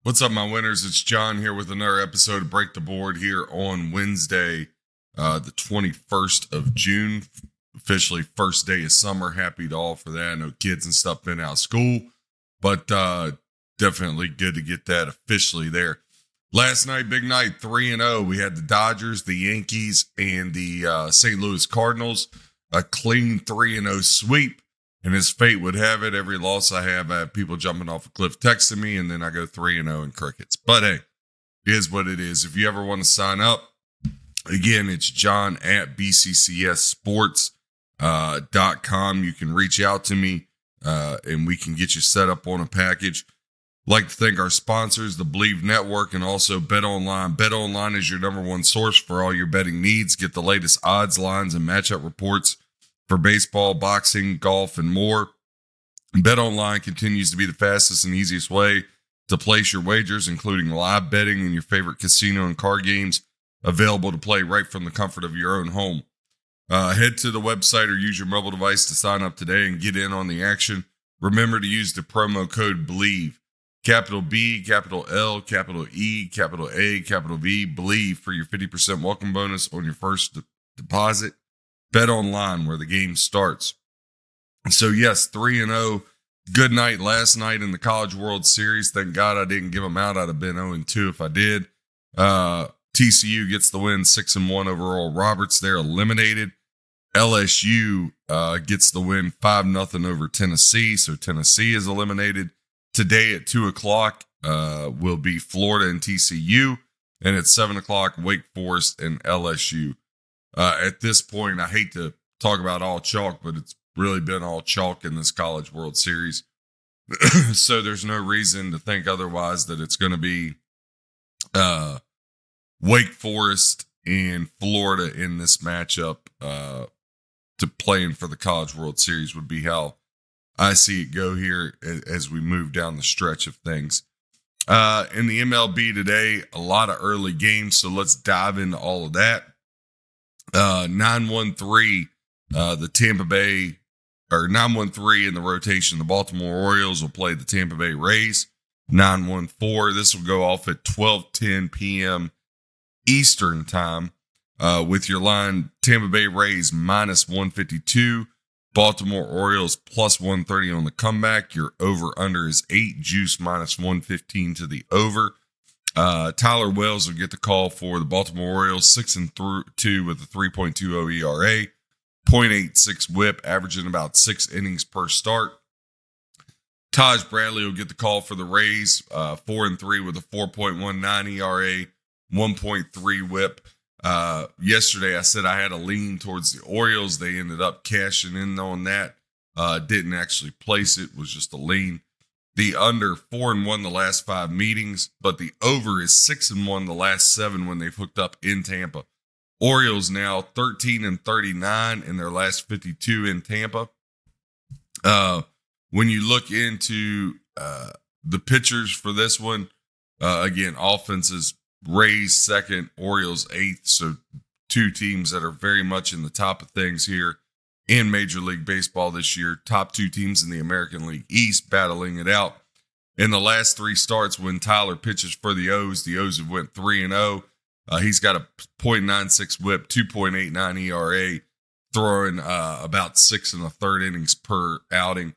What's up, my winners? It's John here with another episode of Break the Board here on Wednesday, the 21st of June. Officially first day of summer. Happy to all for that. I know kids and stuff been out of school, but definitely good to get that officially there. Last night, big night, 3-0. We had the Dodgers, the Yankees, and the St. Louis Cardinals. A clean 3-0 sweep. And as fate would have it, every loss I have people jumping off a cliff texting me, and then I go 3-0 in crickets. But hey, it is what it is. If you ever want to sign up, again, it's John at bccsports.com. You can reach out to me, and we can get you set up on a package. I'd like to thank our sponsors, the Believe Network, and also Bet Online. Bet Online is your number one source for all your betting needs. Get the latest odds, lines, and matchup reports for baseball, boxing, golf, and more. BetOnline continues to be the fastest and easiest way to place your wagers, including live betting and your favorite casino and card games, available to play right from the comfort of your own home. Head to the website or use your mobile device to sign up today and get in on the action. Remember to use the promo code BELIEVE, capital B, capital L, capital E, capital A, capital V, BELIEVE for your 50% welcome bonus on your first deposit. Bet Online, where the game starts. So, yes, 3-0. Good night last night in the College World Series. Thank God I didn't give them out. I'd have been 0-2 if I did. TCU gets the win, 6-1 over Oral Roberts. They're eliminated. LSU gets the win, 5-0 over Tennessee. So, Tennessee is eliminated. Today at 2 o'clock will be Florida and TCU. And at 7 o'clock, Wake Forest and LSU. At this point, I hate to talk about all chalk, but it's really been all chalk in this College World Series. So there's no reason to think otherwise that it's going to be Wake Forest and Florida in this matchup to playing for the College World Series would be how I see it go here as we move down the stretch of things. In the MLB today, a lot of early games, so let's dive into all of that. 9-1-3, the Tampa Bay, or 9-1-3 in the rotation. The Baltimore Orioles will play the Tampa Bay Rays. 9-1-4. This will go off at 12:10 p.m. Eastern time. With your line, Tampa Bay Rays minus 152, Baltimore Orioles plus 130 on the comeback. Your over/under is 8, juice minus 115 to the over. Tyler Wells will get the call for the Baltimore Orioles, 6-2 with a 3.20 ERA, 0.86 whip, averaging about 6 innings per start. Taj Bradley will get the call for the Rays, 4-3 with a 4.19 ERA, 1.3 whip. Yesterday I said I had a lean towards the Orioles. They ended up cashing in on that. Didn't actually place it, was just a lean. The under 4-1 the last 5 meetings, but the over is 6-1 the last 7 when they've hooked up in Tampa. Orioles now 13-39 in their last 52 in Tampa. When you look into the pitchers for this one, again, offenses Rays second, Orioles 8th. So 2 teams that are very much in the top of things here in Major League Baseball this year. Top 2 teams in the American League East battling it out. In the last 3 starts when Tyler pitches for the O's have went 3-0. He's got a .96 whip, 2.89 ERA, throwing about 6 1/3 innings per outing.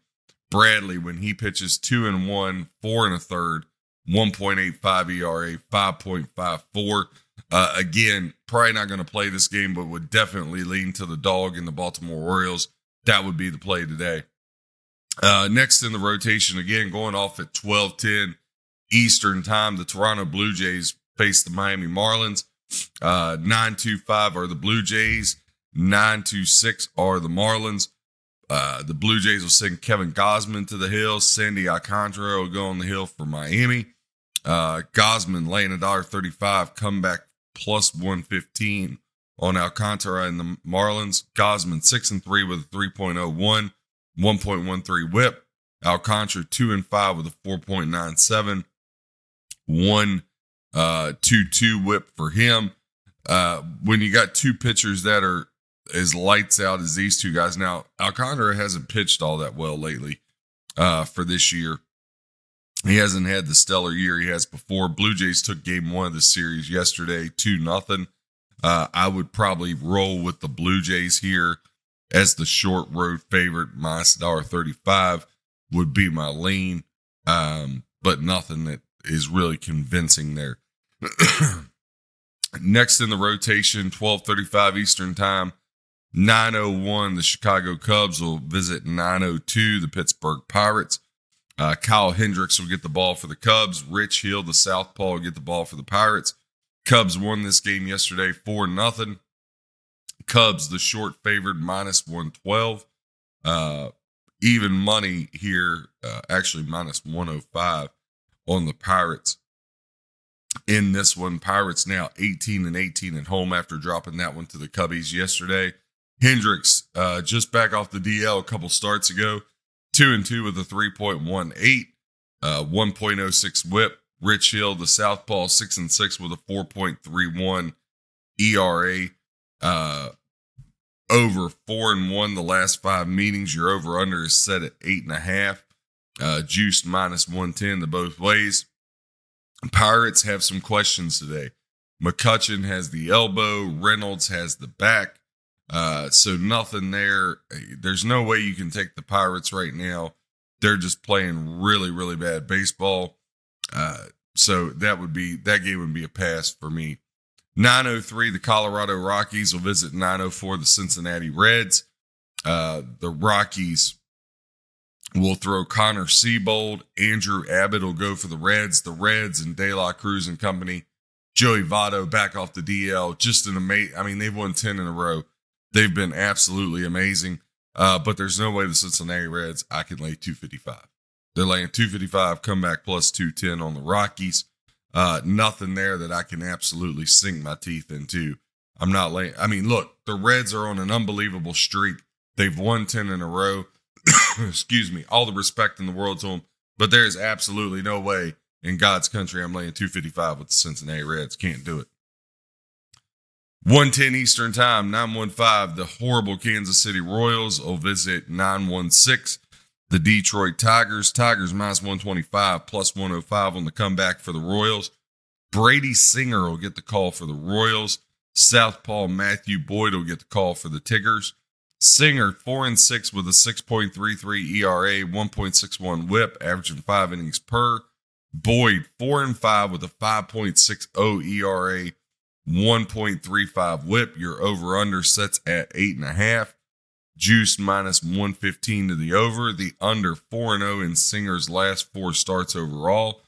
Bradley, when he pitches, 2-1, 4 1/3, 1.85 ERA, 5.54. Again, probably not going to play this game, but would definitely lean to the dog in the Baltimore Orioles. That would be the play today. Next in the rotation, again, going off at 12:10 Eastern time, the Toronto Blue Jays face the Miami Marlins. 9-2-5 are the Blue Jays. 9-2-6 are the Marlins. The Blue Jays will send Kevin Gausman to the hill. Sandy Alcantara will go on the hill for Miami. Gausman laying $1.35, comeback plus 115 on Alcantara and the Marlins. Gausman 6-3 with a 3.01, 1.13 whip. Alcantara 2-5 with a 4.97, 1.22 whip for him. When you got 2 pitchers that are as lights out as these 2 guys. Now, Alcantara hasn't pitched all that well lately for this year. He hasn't had the stellar year he has before. Blue Jays took game 1 of the series yesterday, 2-0. I would probably roll with the Blue Jays here as the short road favorite. Minus $1.35 would be my lean, but nothing that is really convincing there. Next in the rotation, 12:35 Eastern Time, 9:01, the Chicago Cubs will visit 9:02, the Pittsburgh Pirates. Kyle Hendricks will get the ball for the Cubs. Rich Hill, the southpaw, will get the ball for the Pirates. Cubs won this game yesterday 4-0. Cubs, the short favorite, minus 112. Even money here, actually minus 105 on the Pirates. In this one, Pirates now 18-18 at home after dropping that one to the Cubbies yesterday. Hendricks, just back off the DL a couple starts ago, 2-2 with a 3.18, 1.06 whip. Rich Hill, the southpaw, 6-6 with a 4.31 ERA. Over 4-1 the last 5 meetings. Your over/under is set at 8.5. Juiced minus 110 to both ways. Pirates have some questions today. McCutchen has the elbow. Reynolds has the back. So nothing there. There's no way you can take the Pirates right now. They're just playing really, really bad baseball. So that game would be a pass for me. 9:03, the Colorado Rockies will visit 9:04, the Cincinnati Reds. The Rockies will throw Connor Seabold. Andrew Abbott will go for the Reds. The Reds and De La Cruz and company. Joey Votto back off the DL. Just an amazing. I mean, they've won 10 in a row. They've been absolutely amazing. But there's no way the Cincinnati Reds, I can lay 255. They're laying 255, comeback plus 210 on the Rockies. Nothing there that I can absolutely sink my teeth into. I'm not laying. I mean, look, the Reds are on an unbelievable streak. They've won 10 in a row. Excuse me. All the respect in the world to them. But there is absolutely no way in God's country I'm laying 255 with the Cincinnati Reds. Can't do it. 1:10 Eastern Time, 9:15, the horrible Kansas City Royals will visit 9:16, the Detroit Tigers. Tigers minus 125, plus 105 on the comeback for the Royals. Brady Singer will get the call for the Royals. Southpaw Matthew Boyd will get the call for the Tigers. Singer, 4-6 with a 6.33 ERA, 1.61 whip, averaging 5 innings per. Boyd, 4-5 with a 5.60 ERA, 1.35 whip. Your over-under sets at 8.5. Juice minus 115 to the over. The under 4-0 in Singer's last 4 starts overall.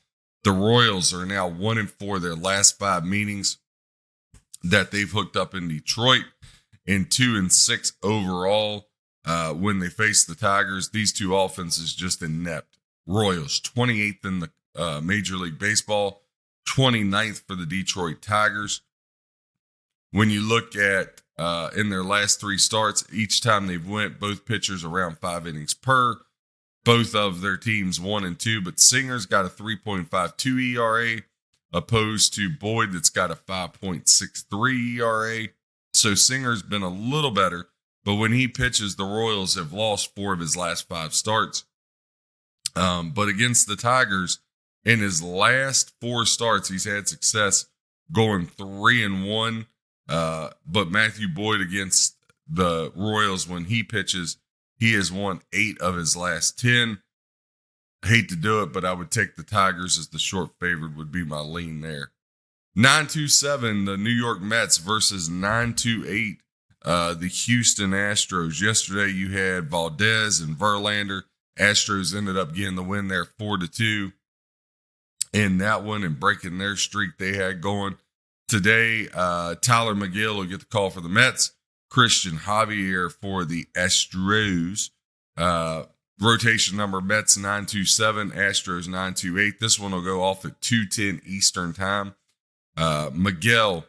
The Royals are now 1-4 their last 5 meetings that they've hooked up in Detroit, and 2-6 overall when they face the Tigers. These two offenses just inept. Royals 28th in the Major League Baseball, 29th for the Detroit Tigers. When you look at in their last 3 starts, each time they've went, both pitchers around 5 innings per. Both of their teams 1-2, but Singer's got a 3.52 ERA opposed to Boyd that's got a 5.63 ERA. So Singer's been a little better, but when he pitches, the Royals have lost 4 of his last 5 starts. But against the Tigers, in his last 4 starts, he's had success going 3-1. But Matthew Boyd against the Royals, when he pitches, he has won 8 of his last 10. Hate to do it, but I would take the Tigers as the short favorite would be my lean there. 9-7, the New York Mets versus 9-8, the Houston Astros. Yesterday you had Valdez and Verlander. Astros ended up getting the win there 4-2 in that one and breaking their streak they had going. Today, Tyler McGill will get the call for the Mets. Christian Javier for the Astros. Rotation number, Mets 9-7, Astros 9-8. This one will go off at 2:10 Eastern Time. Miguel,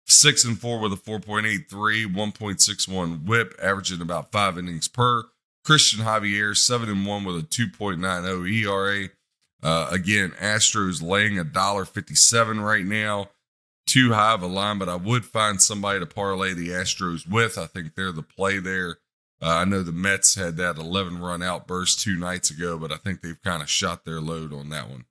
6-4 with a 4.83, 1.61 whip, averaging about 5 innings per. Christian Javier, 7-1 with a 2.90 ERA. Again, Astros laying $1.57 right now. Too high of a line, but I would find somebody to parlay the Astros with. I think they're the play there. I know the Mets had that 11-run outburst 2 nights ago, but I think they've kind of shot their load on that one.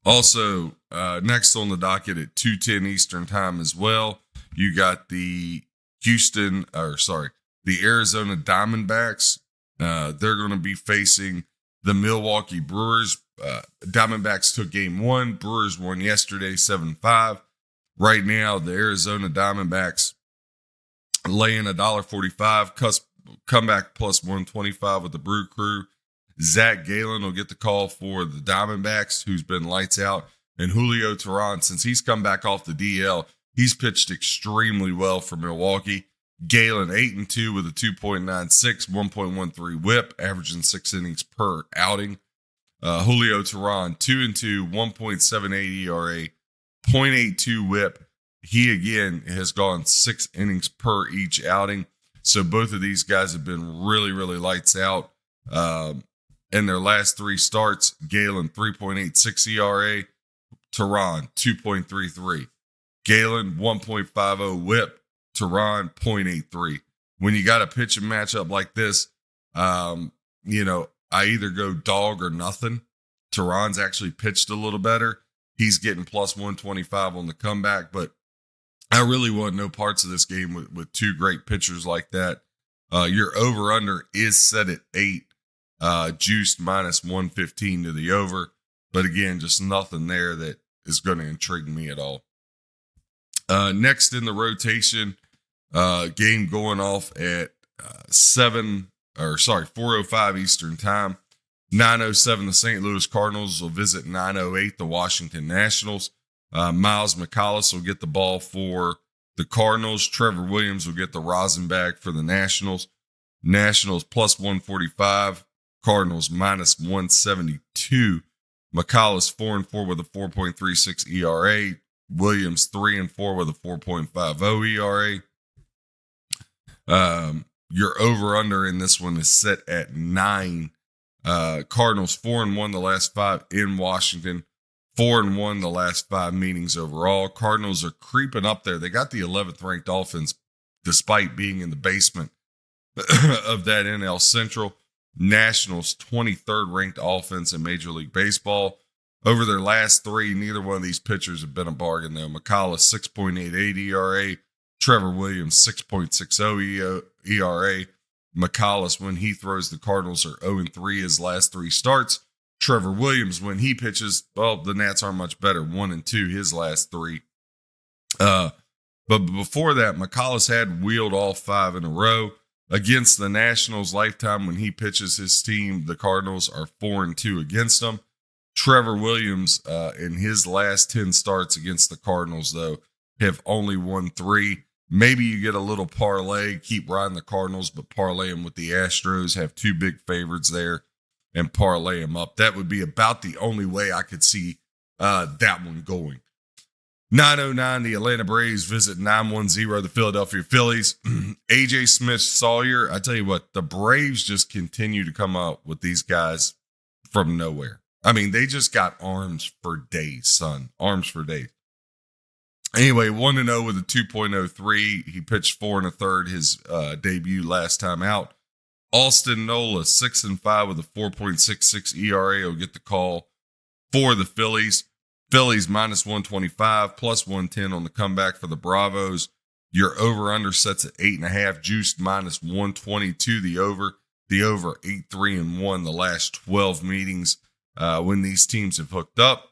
Also, next on the docket at 2:10 Eastern time as well, you got the Arizona Diamondbacks. They're going to be facing the Milwaukee Brewers. Diamondbacks took game 1. Brewers won yesterday 7-5. Right now, the Arizona Diamondbacks laying $1.45. Comeback plus 125 with the Brew Crew. Zach Gallen will get the call for the Diamondbacks, who's been lights out. And Julio Teheran, since he's come back off the DL, he's pitched extremely well for Milwaukee. Gallen 8-2 with a 2.96, 1.13 whip, averaging 6 innings per outing. Julio Teheran 2-2, 1.78 ERA, 0.82 whip. He again has gone 6 innings per each outing. So both of these guys have been really, really lights out. In their last 3 starts, Gallen 3.86 ERA, Teheran 2.33. Gallen 1.50 whip, Teheran 0.83. When you got a pitching matchup like this, I either go dog or nothing. Teheran's actually pitched a little better. He's getting plus 125 on the comeback, but I really want no parts of this game with 2 great pitchers like that. Your over-under is set at 8, juiced minus 115 to the over. But again, just nothing there that is going to intrigue me at all. Next in the rotation, game going off at 4:05 Eastern time. 9:07, the St. Louis Cardinals will visit 9:08, the Washington Nationals. Miles McCollis will get the ball for the Cardinals. Trevor Williams will get the rosin bag for the Nationals. Nationals plus 145. Cardinals minus 172. McCollis 4-4 with a 4.36 ERA. Williams 3-4 with a 4.50 ERA. Your over-under in this one is set at 9. Cardinals 4-1 the last 5 in Washington. 4-1 the last 5 meetings overall. Cardinals are creeping up there. They got the 11th ranked offense despite being in the basement of that NL Central. Nationals 23rd ranked offense in Major League Baseball. Over their last 3, neither one of these pitchers have been a bargain though. McCollis 6.88 ERA. Trevor Williams 6.60 ERA. McCollis, when he throws, the Cardinals are 0-3 his last 3 starts. Trevor Williams, when he pitches, well, the Nats aren't much better. 1-2 his last 3. But before that, McCollis had wheeled all 5 in a row. Against the Nationals lifetime, when he pitches his team, the Cardinals are 4-2 against him. Trevor Williams, in his last 10 starts against the Cardinals, though, have only won 3. Maybe you get a little parlay, keep riding the Cardinals, but parlay them with the Astros, have 2 big favorites there, and parlay them up. That would be about the only way I could see that one going. 9:09, the Atlanta Braves visit 910, the Philadelphia Phillies. AJ Smith-Sawyer, I tell you what, the Braves just continue to come up with these guys from nowhere. I mean, they just got arms for days, son. Arms for days. Anyway, 1-0 with a 2.03. He pitched 4 1/3 his debut last time out. Austin Nola, 6-5 with a 4.66 ERA, will get the call for the Phillies. Phillies minus 125, plus 110 on the comeback for the Bravos. Your over-under sets at 8.5, juiced minus 122 the over. The over 8-3-1 the last 12 meetings when these teams have hooked up.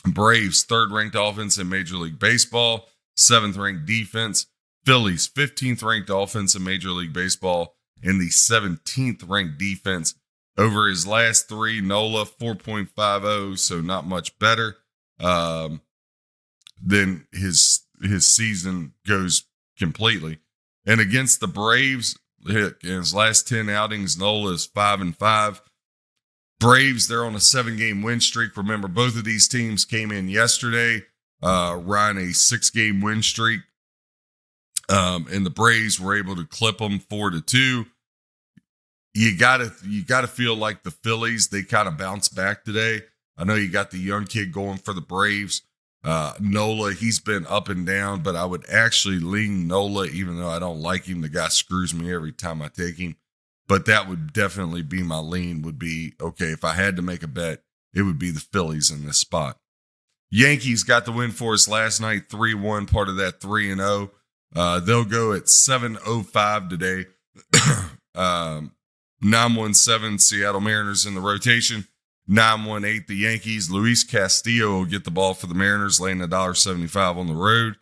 Braves, 3rd-ranked offense in Major League Baseball, 7th-ranked defense. Phillies, 15th-ranked offense in Major League Baseball, and the 17th-ranked defense. Over his last 3, Nola 4.50, so not much better. Then his season goes completely. And against the Braves, in his last 10 outings, Nola is 5-5. Braves, they're on a 7-game win streak. Remember, both of these teams came in yesterday, riding a 6-game win streak. And the Braves were able to clip them 4-2. You gotta feel like the Phillies, they kind of bounced back today. I know you got the young kid going for the Braves. Nola, he's been up and down, but I would actually lean Nola, even though I don't like him. The guy screws me every time I take him. But that would definitely be my lean, would be, okay, if I had to make a bet, it would be the Phillies in this spot. Yankees got the win for us last night, 3-1, part of that 3-0. They'll go at 7:05 today. 9-1-7 Seattle Mariners in the rotation. 9-1-8 the Yankees. Luis Castillo will get the ball for the Mariners, laying $1.75 on the road.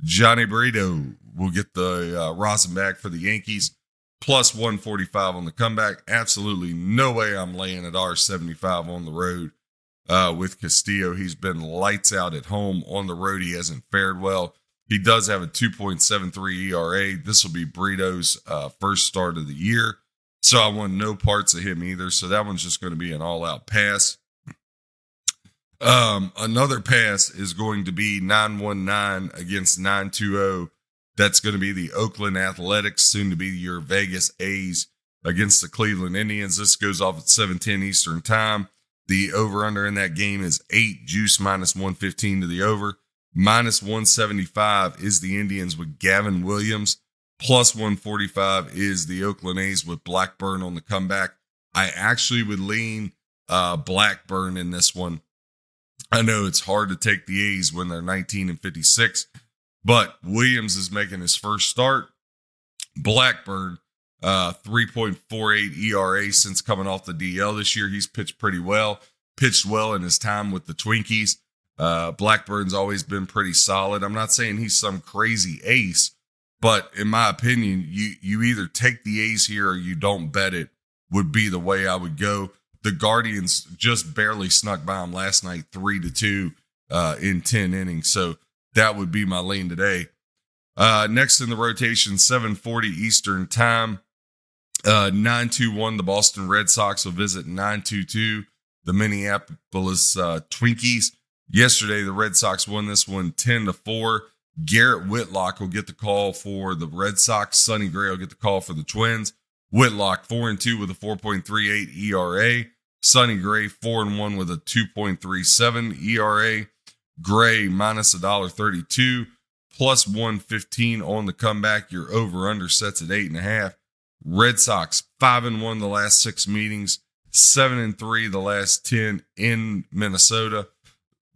Johnny Brito will get the rosin bag for the Yankees, plus 145 on the comeback. Absolutely no way I'm laying $1.75 on the road with Castillo. He's been lights out at home. On the road, he hasn't fared well. He does have a 2.73 ERA. This will be Brito's first start of the year. So I want no parts of him either. So that one's just going to be an all-out pass. Another pass is going to be 9-1-9 against 9-2-0. That's going to be the Oakland Athletics, soon to be your Vegas A's against the Cleveland Indians. This goes off at 7:10 Eastern time. The over-under in that game is 8, juice minus 115 to the over. Minus 175 is the Indians with Gavin Williams. Plus 145 is the Oakland A's with Blackburn on the comeback. I actually would lean Blackburn in this one. I know it's hard to take the A's when they're 19-56, but Williams is making his first start. Blackburn, 3.48 ERA since coming off the DL this year. He's pitched pretty well. Pitched well in his time with the Twinkies. Blackburn's always been pretty solid. I'm not saying he's some crazy ace, but in my opinion, you either take the A's here or you don't bet it, would be the way I would go. The Guardians just barely snuck by him last night, 3-2 in 10 innings. So that would be my lean today. Next in the rotation, 7:40 Eastern time. 9-2-1, the Boston Red Sox will visit 9-2-2, the Minneapolis Twinkies. Yesterday, the Red Sox won this one 10-4. Garrett Whitlock will get the call for the Red Sox. Sonny Gray will get the call for the Twins. Whitlock 4-2 with a 4.38 ERA. Sonny Gray 4-1 with a 2.37 ERA. Gray minus $1.32, plus 115 on the comeback. Your over/under sets at 8.5. Red Sox 5-1 the last 6 meetings, 7-3 the last 10 in Minnesota.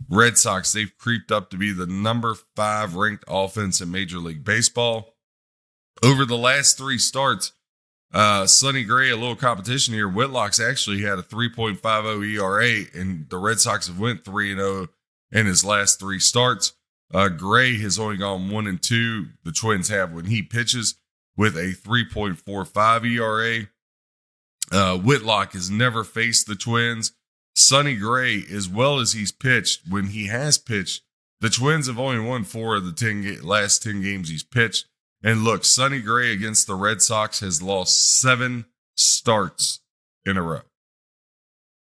Red Sox, they've creeped up to be the number 5 ranked offense in Major League Baseball. Over the last 3 starts, Sonny Gray, a little competition here. Whitlock's actually had a 3.50 ERA, and the Red Sox have went 3-0 in his last 3 starts. Gray has only gone 1-2. The Twins have when he pitches with a 3.45 ERA. Whitlock has never faced the Twins. Sonny Gray, as well as he's pitched, when he has pitched, the Twins have only won 4 of the last 10 games he's pitched. And look, Sonny Gray against the Red Sox has lost 7 starts in a row.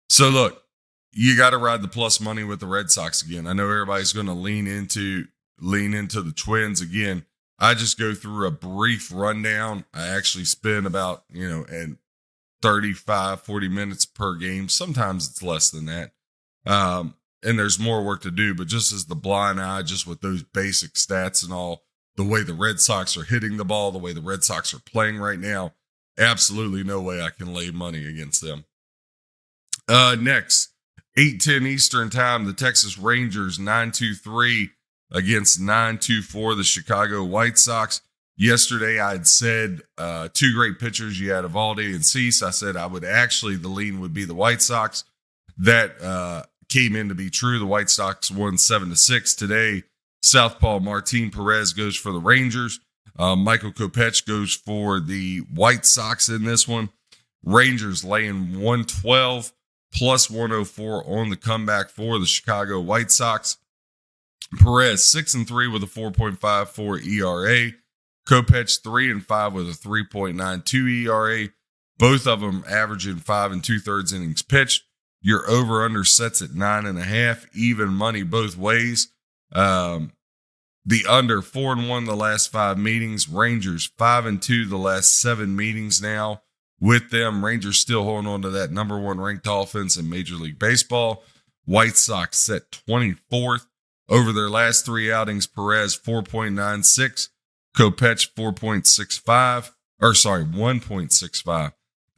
So look, you got to ride the plus money with the Red Sox again. I know everybody's going to lean into the Twins again. I just go through a brief rundown. I actually spend about, and 35, 40 minutes per game. Sometimes it's less than that. And there's more work to do, but just as the blind eye, just with those basic stats and all, the way the Red Sox are hitting the ball, the way the Red Sox are playing right now, absolutely no way I can lay money against them. Next, 8:10 Eastern time, the Texas Rangers 9-2-3 against 9-2-4, the Chicago White Sox. Yesterday, I had said 2 great pitchers. You had Evaldi and Cease. I said the lean would be the White Sox. That came in to be true. The White Sox won 7-6 today. Southpaw Martin Perez goes for the Rangers. Michael Kopech goes for the White Sox in this one. Rangers laying 112 plus 104 on the comeback for the Chicago White Sox. Perez 6-3 with a 4.54 ERA. Kopech 3-5 with a 3.92 ERA. Both of them averaging 5 2/3 innings pitched. Your over/under sets at 9.5. Even money both ways. The under 4-1 the last 5 meetings. Rangers 5-2 the last 7 meetings now. With them, Rangers still holding on to that number 1 ranked offense in Major League Baseball. White Sox set 24th. Over their last 3 outings, Perez 4.96. Kopech 1.65.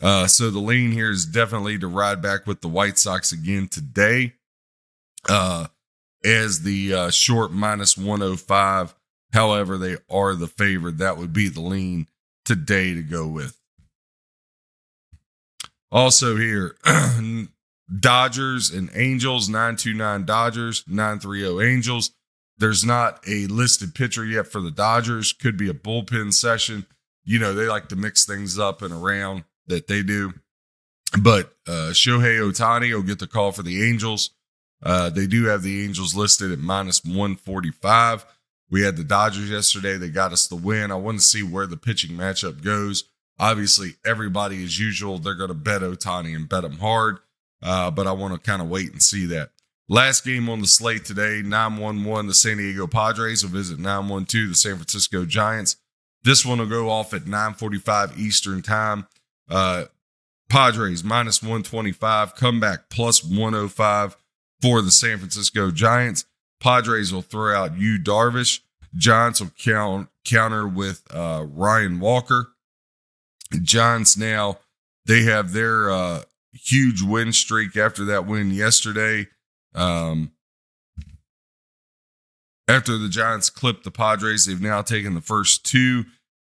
So the lean here is definitely to ride back with the White Sox again today. As the short -105. However, they are the favorite. That would be the lean today to go with. Also here, Dodgers and Angels, 929 Dodgers, 930 Angels. There's not a listed pitcher yet for the Dodgers. Could be a bullpen session. You know, they like to mix things up and around that they do. But Shohei Ohtani will get the call for the Angels. They do have the Angels listed at -145. We had the Dodgers yesterday. They got us the win. I want to see where the pitching matchup goes. Obviously, everybody, as usual, they're going to bet Ohtani and bet him hard. But I want to kind of wait and see that. Last game on the slate today, 9-1-1, the San Diego Padres will visit 9-1-2, the San Francisco Giants. This one will go off at 9:45 Eastern time. Padres -125, comeback +105 for the San Francisco Giants. Padres will throw out Yu Darvish. Giants will counter with Ryan Walker. Giants now, they have their huge win streak after that win yesterday. After the Giants clipped the Padres, they've now taken the first two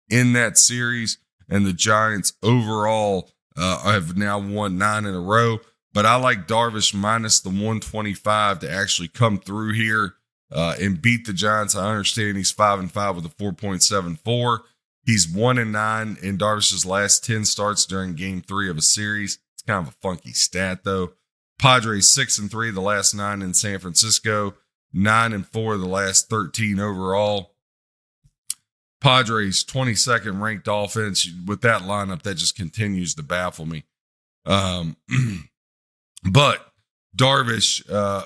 in that series, and the Giants overall have now won 9 in a row. But I like Darvish -125 to actually come through here and beat the Giants. I understand he's 5-5 with a 4.74. He's 1-9 in Darvish's last 10 starts during Game 3 of a series. It's kind of a funky stat, though. Padres 6-3 the last 9 in San Francisco, 9-4 the last 13 overall. Padres 22nd ranked offense. With that lineup, that just continues to baffle me. But Darvish,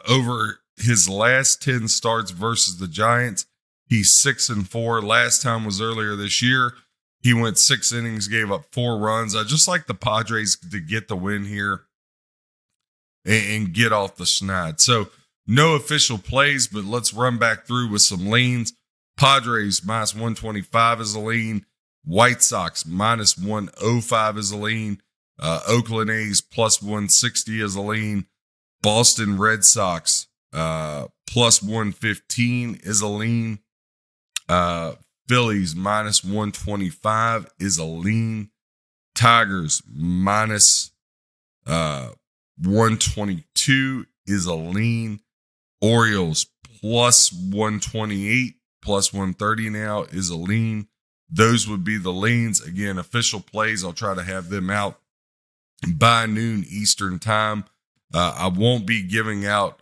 over his last 10 starts versus the Giants, he's 6-4. Last time was earlier this year. He went 6 innings, gave up 4 runs. I just like the Padres to get the win here and get off the schneid. So no official plays, but let's run back through with some leans. Padres -125 is a lean. White Sox -105 is a lean. Oakland A's +160 is a lean. Boston Red Sox +115 is a lean. Phillies -125 is a lean. Tigers -122 is a lean. Orioles +128, +130 now is a lean. Those would be the leans. Again, official plays, I'll try to have them out by noon Eastern time. I won't be giving out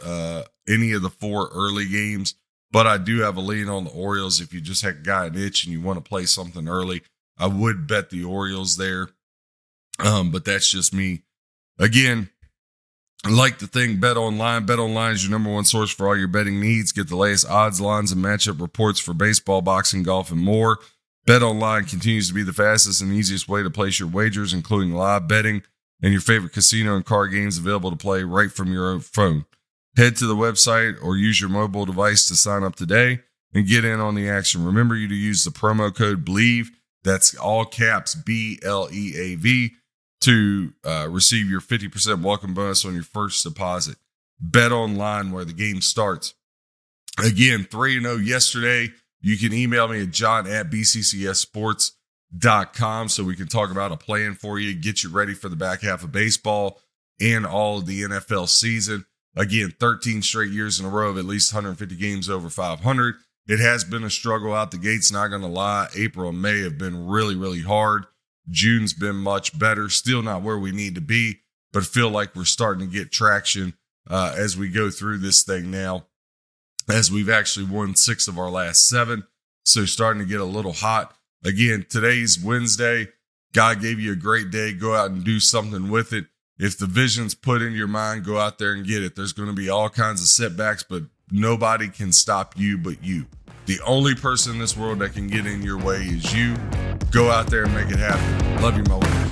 any of the 4 early games, but I do have a lean on the Orioles. If you just got an itch and you want to play something early, I would bet the Orioles there. But that's just me. Again, I like to think Bet Online. Bet Online is your number one source for all your betting needs. Get the latest odds, lines, and matchup reports for baseball, boxing, golf, and more. Bet Online continues to be the fastest and easiest way to place your wagers, including live betting and your favorite casino and card games available to play right from your own phone. Head to the website or use your mobile device to sign up today and get in on the action. Remember you to use the promo code BLEAV, that's all caps BLEAV, to receive your 50% welcome bonus on your first deposit. Bet Online, where the game starts. Again, 3-0 yesterday. You can email me at john@bccsports.com so we can talk about a plan for you, get you ready for the back half of baseball and all of the NFL season. Again, 13 straight years in a row of at least 150 games over 500. It has been a struggle out the gates, not going to lie. April and May have been really, really hard. June's been much better. Still not where we need to be, but feel like we're starting to get traction as we go through this thing now, as we've actually won 6 of our last 7. So starting to get a little hot. Again, today's Wednesday. God gave you a great day. Go out and do something with it. If the vision's put in your mind, go out there and get it. There's going to be all kinds of setbacks, but nobody can stop you but you. The only person in this world that can get in your way is you. Go out there and make it happen. Love you, my way.